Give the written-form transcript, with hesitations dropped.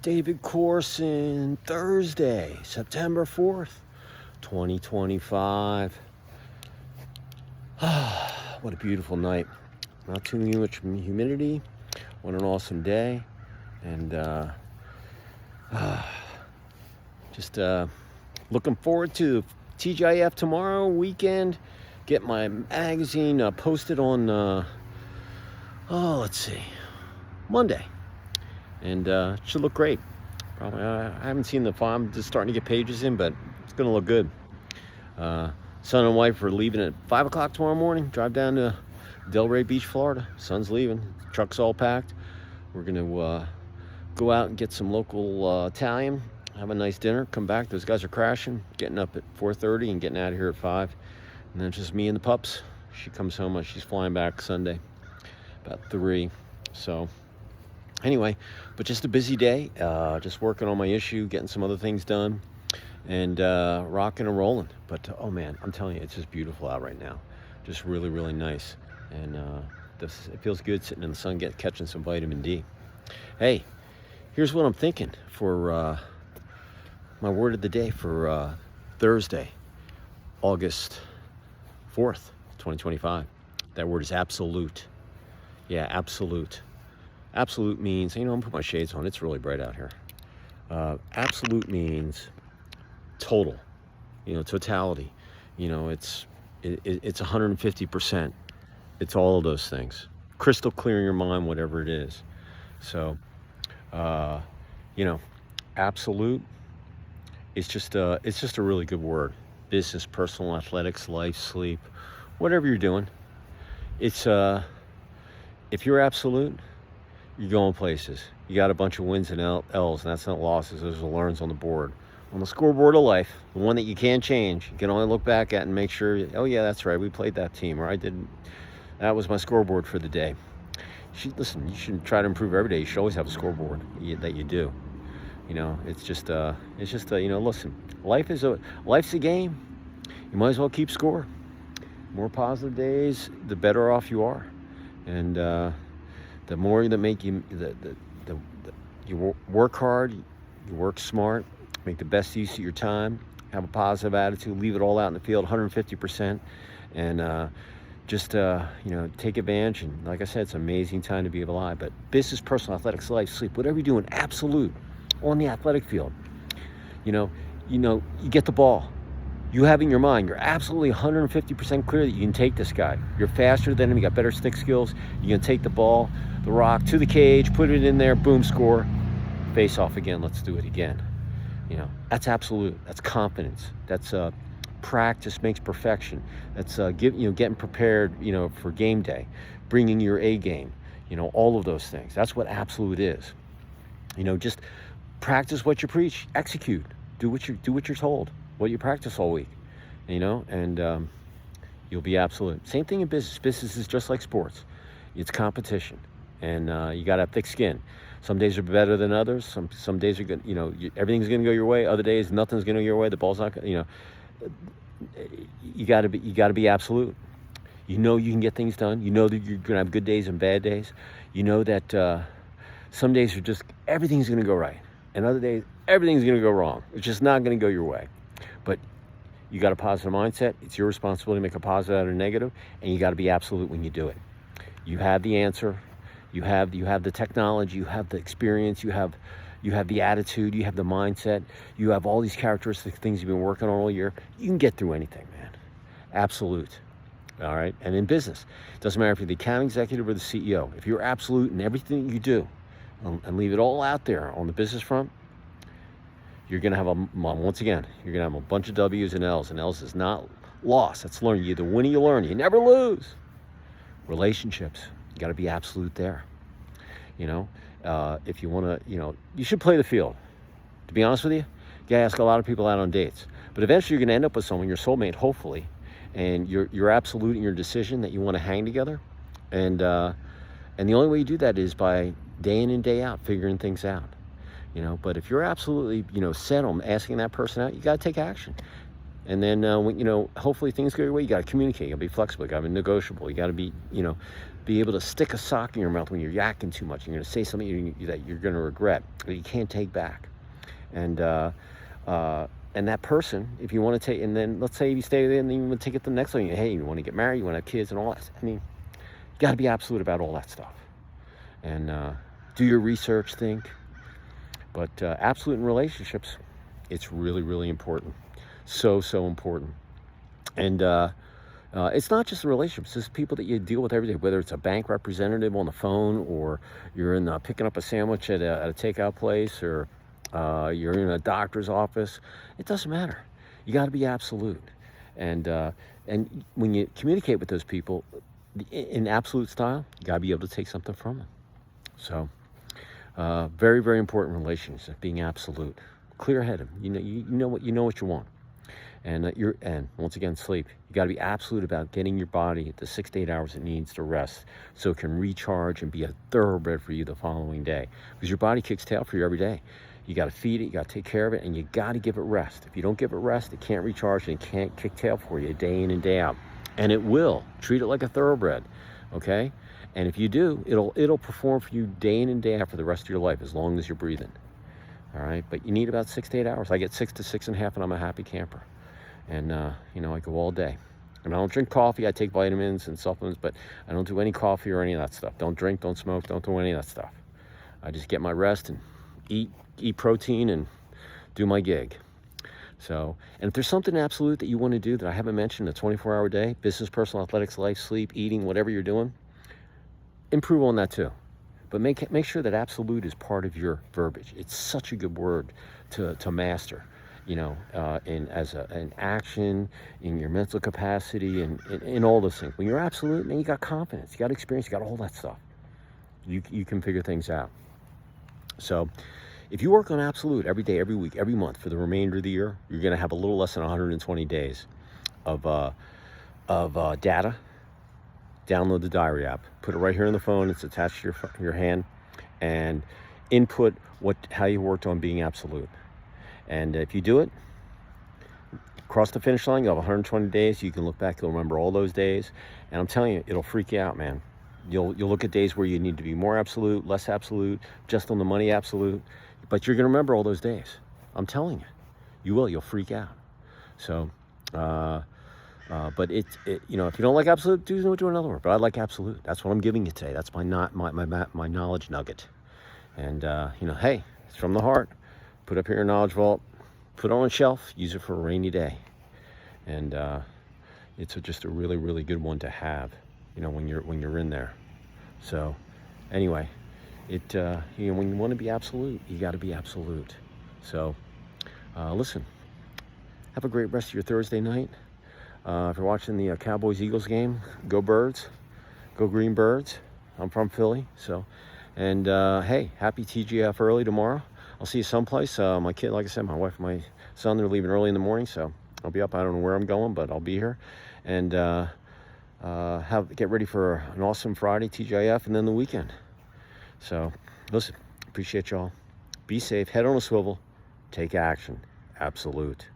David Corson, Thursday, September 4th, 2025. What a beautiful night. Not too much humidity. What an awesome day. And just looking forward to TGIF tomorrow weekend. Get my magazine posted on, Monday. And it should look great. Probably, I haven't seen the file. I'm just starting to get pages in, but it's going to look good. Son and wife are leaving at 5 o'clock tomorrow morning. Drive down to Delray Beach, Florida. Son's leaving. Truck's all packed. We're going to go out and get some local Italian, have a nice dinner, come back. Those guys are crashing, getting up at 4:30 and getting out of here at 5. And then it's just me and the pups. She comes home. She's flying back Sunday about 3. So anyway, but just a busy day, just working on my issue, getting some other things done, and rocking and rolling. But oh man, I'm telling you, it's just beautiful out right now. Just really, really nice. And it feels good sitting in the sun, catching some vitamin D. Hey, here's what I'm thinking for my word of the day for Thursday, August 4th, 2025. That word is absolute. Yeah, absolute. Absolute means, I'm gonna put my shades on. It's really bright out here. Absolute means total, totality. It's 150%. It's all of those things. Crystal clear in your mind, whatever it is. So, absolute. It's just a really good word. Business, personal, athletics, life, sleep, whatever you're doing. It's if you're absolute, you're going places. You got a bunch of wins and L's, and that's not losses. Those are learns on the board. On the scoreboard of life, the one that you can't change, you can only look back at and make sure, oh yeah, that's right, we played that team, or I didn't. That was my scoreboard for the day. Listen, you should try to improve every day. You should always have a scoreboard that you do. It's just listen, life's a game. You might as well keep score. More positive days, the better off you are. And the more that make you, you work hard, you work smart, make the best use of your time, have a positive attitude, leave it all out in the field, 150%, and just take advantage. And like I said, it's an amazing time to be alive. But business, personal, athletics, life, sleep, whatever you're doing, absolute on the athletic field. You get the ball. You have in your mind, you're absolutely 150% clear that you can take this guy. You're faster than him, you got better stick skills. You can take the ball, the rock, to the cage, put it in there, boom, score. Face off again, let's do it again. That's absolute. That's confidence. That's practice makes perfection. That's getting prepared, for game day, bringing your A game. All of those things. That's what absolute is. Just practice what you preach, execute, do what you're told, what you practice all week, and you'll be absolute. Same thing in business. Business is just like sports. It's competition, and you got to have thick skin. Some days are better than others. Some days are good. Everything's going to go your way. Other days, nothing's going to go your way. The ball's not. You got to be absolute. You can get things done. You know that you're going to have good days and bad days. You know that some days are just everything's going to go right, and other days everything's going to go wrong. It's just not going to go your way. But you got a positive mindset. It's your responsibility to make a positive out of a negative, and you got to be absolute when you do it. You have the answer. You have the technology. You have the experience. You have the attitude. You have the mindset. You have all these characteristic things you've been working on all year. You can get through anything, man. Absolute. All right. And in business, it doesn't matter if you're the account executive or the CEO. If you're absolute in everything you do, and leave it all out there on the business front, you're going to have once again, you're going to have a bunch of W's and L's. And L's is not loss. That's learning. You either win or you learn. You never lose. Relationships. You got to be absolute there. If you want to, you should play the field. To be honest with you, you ask a lot of people out on dates. But eventually you're going to end up with someone, your soulmate, hopefully. And you're absolute in your decision that you want to hang together. And the only way you do that is by day in and day out, figuring things out. But if you're absolutely, set on asking that person out, you got to take action. And then, hopefully things go your way, you got to communicate, you got to be flexible, you got to be negotiable, you got to be, be able to stick a sock in your mouth when you're yakking too much. You're going to say something that you're going to regret, that you can't take back. And that person, if you want to take, and then let's say you stay there and then you want to take it to the next level. Hey, you want to get married, you want to have kids and all that. I mean, you got to be absolute about all that stuff. And do your research, think. But absolute in relationships, it's really, really important. So important. And it's not just the relationships. It's people that you deal with every day, whether it's a bank representative on the phone, or you're in picking up a sandwich at a takeout place, or you're in a doctor's office. It doesn't matter. You got to be absolute. And when you communicate with those people in absolute style, you got to be able to take something from them. So very, very important relationship, being absolute, clear-headed. You know what you want. And and once again, sleep. You got to be absolute about getting your body the 6 to 8 hours it needs to rest, so it can recharge and be a thoroughbred for you the following day. Because your body kicks tail for you every day. You got to feed it, you got to take care of it, and you got to give it rest. If you don't give it rest, it can't recharge and it can't kick tail for you day in and day out. And it will. Treat it like a thoroughbred, okay? And if you do, it'll perform for you day in and day out for the rest of your life, as long as you're breathing. All right? But you need about 6 to 8 hours. I get 6 to 6.5, and I'm a happy camper. And, I go all day. And I don't drink coffee. I take vitamins and supplements, but I don't do any coffee or any of that stuff. Don't drink, don't smoke, don't do any of that stuff. I just get my rest and eat protein and do my gig. So, and if there's something absolute that you want to do that I haven't mentioned, a 24-hour day, business, personal, athletics, life, sleep, eating, whatever you're doing, improve on that too. But make sure that absolute is part of your verbiage. It's such a good word to master. As an action, in your mental capacity, and in all those things. When you're absolute, man, you got confidence, you got experience, you got all that stuff. You can figure things out. So if you work on absolute every day, every week, every month for the remainder of the year, you're going to have a little less than 120 days of data. Download the diary app. Put it right here on the phone. It's attached to your hand. And input how you worked on being absolute. And if you do it, cross the finish line, you'll have 120 days. You can look back, you'll remember all those days. And I'm telling you, it'll freak you out, man. You'll look at days where you need to be more absolute, less absolute, just on the money absolute. But you're going to remember all those days. I'm telling you. You will. You'll freak out. So, but if you don't like absolute, do another word. But I like absolute. That's what I'm giving you today. That's my knowledge nugget. And, hey, it's from the heart. Put up here your knowledge vault, put it on a shelf, use it for a rainy day. And it's just a really, really good one to have, when you're in there. So anyway, when you want to be absolute, you got to be absolute. So listen, have a great rest of your Thursday night. If you're watching the Cowboys-Eagles game, go Birds, go Green Birds. I'm from Philly, so. And hey, happy TGF early tomorrow. I'll see you someplace. My kid, like I said, my wife and my son, they're leaving early in the morning, so I'll be up. I don't know where I'm going, but I'll be here. And get ready for an awesome Friday, TGIF, and then the weekend. So, listen, appreciate y'all. Be safe. Head on a swivel. Take action. Absolute.